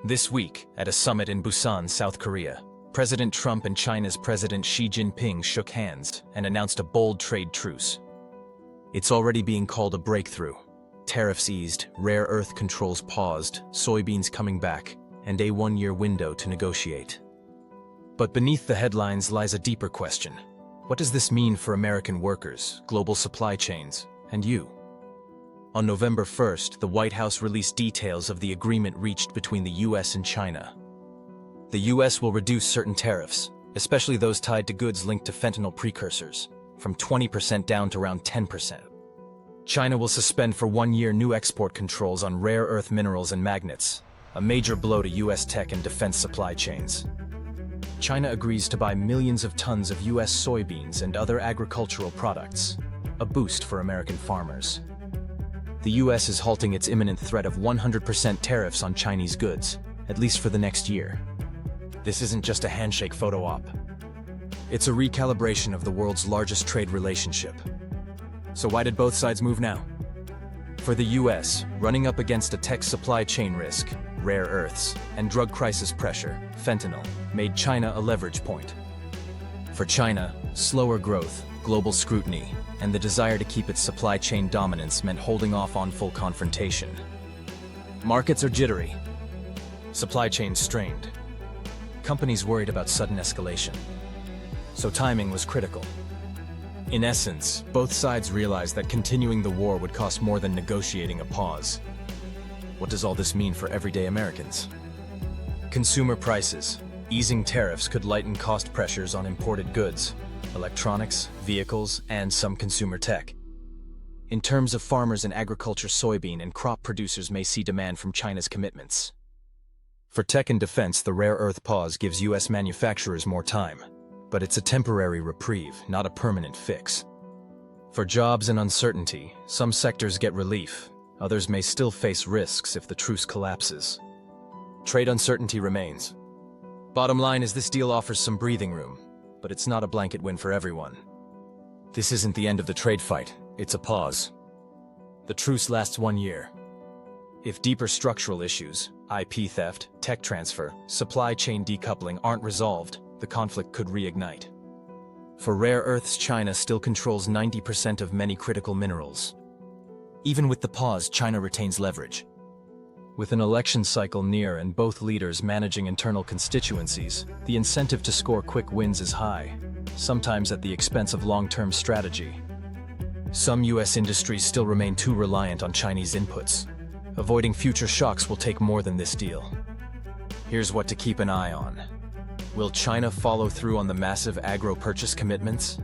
This week, at a summit in Busan, South Korea, President Trump and China's President Xi Jinping shook hands and announced a bold trade truce. It's already being called a breakthrough. Tariffs eased, rare earth controls paused, soybeans coming back, and a one-year window to negotiate. But beneath the headlines lies a deeper question. What does this mean for American workers, global supply chains, and you? On November 1st, the White House released details of the agreement reached between the US and China. The US will reduce certain tariffs, especially those tied to goods linked to fentanyl precursors, from 20% down to around 10%. China will suspend for 1 year new export controls on rare earth minerals and magnets, a major blow to US tech and defense supply chains. China agrees to buy millions of tons of US soybeans and other agricultural products, a boost for American farmers. The US is halting its imminent threat of 100% tariffs on Chinese goods, at least for the next year. This isn't just a handshake photo op. It's a recalibration of the world's largest trade relationship. So why did both sides move now? For the US, running up against a tech supply chain risk, rare earths, and drug crisis pressure, fentanyl, made China a leverage point. For China, slower growth, global scrutiny, and the desire to keep its supply chain dominance meant holding off on full confrontation. Markets are jittery. Supply chains strained. Companies worried about sudden escalation. So timing was critical. In essence, both sides realized that continuing the war would cost more than negotiating a pause. What does all this mean for everyday Americans? Consumer prices. Easing tariffs could lighten cost pressures on imported goods, electronics, vehicles, and some consumer tech. In terms of farmers and agriculture, soybean and crop producers may see demand from China's commitments. For tech and defense, the rare earth pause gives US manufacturers more time, but it's a temporary reprieve, not a permanent fix. For jobs and uncertainty, some sectors get relief, others may still face risks if the truce collapses. Trade uncertainty remains. Bottom line is this deal offers some breathing room, but it's not a blanket win for everyone. This isn't the end of the trade fight, it's a pause. The truce lasts 1 year. If deeper structural issues, IP theft, tech transfer, supply chain decoupling aren't resolved, the conflict could reignite. For rare earths, China still controls 90% of many critical minerals. Even with the pause, China retains leverage. With an election cycle near and both leaders managing internal constituencies, the incentive to score quick wins is high, sometimes at the expense of long-term strategy. Some US industries still remain too reliant on Chinese inputs. Avoiding future shocks will take more than this deal. Here's what to keep an eye on. Will China follow through on the massive agro purchase commitments?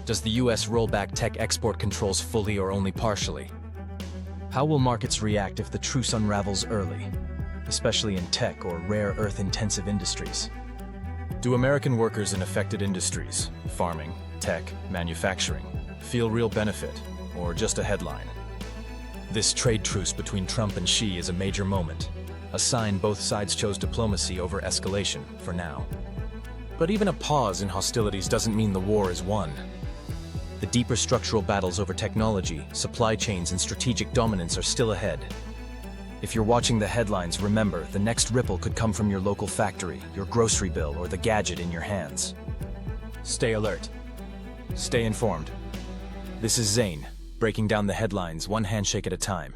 Does the US roll back tech export controls fully or only partially? How will markets react if the truce unravels early, especially in tech or rare earth-intensive industries? Do American workers in affected industries, farming, tech, manufacturing, feel real benefit, or just a headline? This trade truce between Trump and Xi is a major moment, a sign both sides chose diplomacy over escalation for now. But even a pause in hostilities doesn't mean the war is won. The deeper structural battles over technology, supply chains, and strategic dominance are still ahead. If you're watching the headlines, remember, the next ripple could come from your local factory, your grocery bill, or the gadget in your hands. Stay alert. Stay informed. This is Zane, breaking down the headlines one handshake at a time.